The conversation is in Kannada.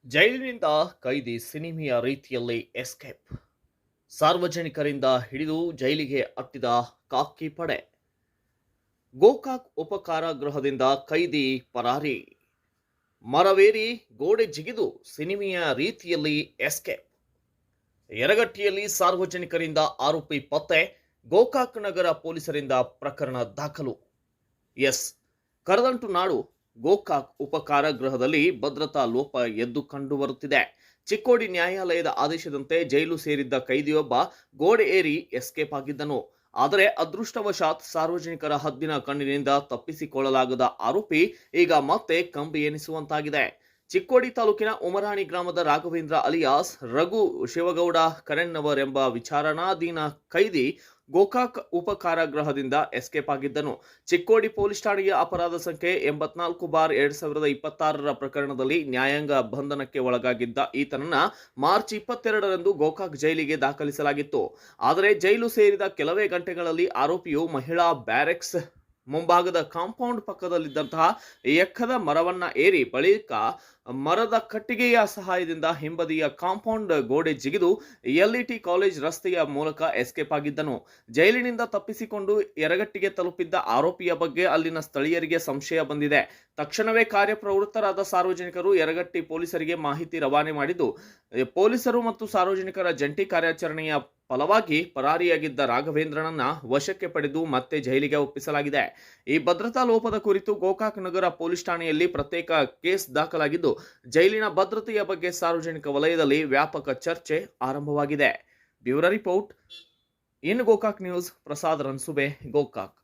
ಜೈಲಿನಿಂದ ಕೈದಿ ಸಿನಿಮೆಯ ರೀತಿಯಲ್ಲಿ ಎಸ್ಕೇಪ್. ಸಾರ್ವಜನಿಕರಿಂದ ಹಿಡಿದು ಜೈಲಿಗೆ ಅಟ್ಟಿದ ಖಾಕಿ ಪಡೆ. ಗೋಕಾಕ್ ಉಪಕಾರಾಗೃಹದಿಂದ ಕೈದಿ ಪರಾರಿ. ಮರವೇರಿ ಗೋಡೆ ಜಿಗಿದು ಸಿನಿಮೆಯ ರೀತಿಯಲ್ಲಿ ಎಸ್ಕೇಪ್. ಯರಗಟ್ಟಿಯಲ್ಲಿ ಸಾರ್ವಜನಿಕರಿಂದ ಆರೋಪಿ ಪತ್ತೆ. ಗೋಕಾಕ್ ನಗರ ಪೊಲೀಸರಿಂದ ಪ್ರಕರಣ ದಾಖಲು. ಎಸ್, ಕರದಂಟು ನಾಡು ಗೋಕಾಕ್ ಉಪಕಾರಾಗೃಹದಲ್ಲಿ ಭದ್ರತಾ ಲೋಪ ಎದ್ದು ಕಂಡು ಬರುತ್ತಿದೆ. ಚಿಕ್ಕೋಡಿ ನ್ಯಾಯಾಲಯದ ಆದೇಶದಂತೆ ಜೈಲು ಸೇರಿದ್ದ ಕೈದಿಯೊಬ್ಬ ಗೋಡೆ ಏರಿ ಎಸ್ಕೇಪ್ ಆಗಿದ್ದನು. ಆದರೆ ಅದೃಷ್ಟವಶಾತ್ ಸಾರ್ವಜನಿಕರ ಹದ್ದಿನ ಕಣ್ಣಿನಿಂದ ತಪ್ಪಿಸಿಕೊಳ್ಳಲಾಗದ ಆರೋಪಿ ಈಗ ಮತ್ತೆ ಕಂಬಿ ಎನಿಸುವಂತಾಗಿದೆ. ಚಿಕ್ಕೋಡಿ ತಾಲೂಕಿನ ಉಮರಾಣಿ ಗ್ರಾಮದ ರಾಘವೇಂದ್ರ ಅಲಿಯಾಸ್ ರಘು ಶಿವಗೌಡ ಕರೆನ್ನವರ್ ಎಂಬ ವಿಚಾರಣಾಧೀನ ಕೈದಿ ಗೋಕಾಕ್ ಉಪಕಾರಾಗೃಹದಿಂದ ಎಸ್ಕೇಪ್ ಆಗಿದ್ದನು. ಚಿಕ್ಕೋಡಿ ಪೊಲೀಸ್ ಠಾಣೆಯ ಅಪರಾಧ ಸಂಖ್ಯೆ 84/2026 ಪ್ರಕರಣದಲ್ಲಿ ನ್ಯಾಯಾಂಗ ಬಂಧನಕ್ಕೆ ಒಳಗಾಗಿದ್ದ ಈತನನ್ನ ಮಾರ್ಚ್ 22ರಂದು ಗೋಕಾಕ್ ಜೈಲಿಗೆ ದಾಖಲಿಸಲಾಗಿತ್ತು. ಆದರೆ ಜೈಲು ಸೇರಿದ ಕೆಲವೇ ಗಂಟೆಗಳಲ್ಲಿ ಆರೋಪಿಯು ಮಹಿಳಾ ಬ್ಯಾರೆಕ್ಸ್ ಮುಂಭಾಗದ ಕಾಂಪೌಂಡ್ ಪಕ್ಕದಲ್ಲಿದ್ದಂತಹ ಎಕ್ಕದ ಮರವನ್ನ ಏರಿ ಬಳಿಕ ಮರದ ಕಟ್ಟಿಗೆಯ ಸಹಾಯದಿಂದ ಹಿಂಬದಿಯ ಕಾಂಪೌಂಡ್ ಗೋಡೆ ಜಿಗಿದು ಎಲ್ಇಟಿ ಕಾಲೇಜ್ ರಸ್ತೆಯ ಮೂಲಕ ಎಸ್ಕೇಪ್ ಆಗಿದ್ದನು. ಜೈಲಿನಿಂದ ತಪ್ಪಿಸಿಕೊಂಡು ಯರಗಟ್ಟಿಗೆ ತಲುಪಿದ್ದ ಆರೋಪಿಯ ಬಗ್ಗೆ ಅಲ್ಲಿನ ಸ್ಥಳೀಯರಿಗೆ ಸಂಶಯ ಬಂದಿದೆ. ತಕ್ಷಣವೇ ಕಾರ್ಯಪ್ರವೃತ್ತರಾದ ಸಾರ್ವಜನಿಕರು ಯರಗಟ್ಟಿ ಪೊಲೀಸರಿಗೆ ಮಾಹಿತಿ ರವಾನೆ ಮಾಡಿದ್ದು, ಪೊಲೀಸರು ಮತ್ತು ಸಾರ್ವಜನಿಕರ ಜಂಟಿ ಕಾರ್ಯಾಚರಣೆಯ ಫಲವಾಗಿ ಪರಾರಿಯಾಗಿದ್ದ ರಾಘವೇಂದ್ರನನ್ನ ವಶಕ್ಕೆ ಪಡೆದು ಮತ್ತೆ ಜೈಲಿಗೆ ಒಪ್ಪಿಸಲಾಗಿದೆ. ಈ ಭದ್ರತಾ ಲೋಪದ ಕುರಿತು ಗೋಕಾಕ್ ನಗರ ಪೊಲೀಸ್ ಠಾಣೆಯಲ್ಲಿ ಪ್ರತ್ಯೇಕ ಕೇಸ್ ದಾಖಲಾಗಿದ್ದು, ಜೈಲಿನ ಭದ್ರತೆಯ ಬಗ್ಗೆ ಸಾರ್ವಜನಿಕ ವಲಯದಲ್ಲಿ ವ್ಯಾಪಕ ಚರ್ಚೆ ಆರಂಭವಾಗಿದೆ. ಬ್ಯೂರೋ ರಿಪೋರ್ಟ್, ಇನ್ ಗೋಕಾಕ್ ನ್ಯೂಸ್. ಪ್ರಸಾದ್ ರನ್ಸುಬೆ, ಗೋಕಾಕ್.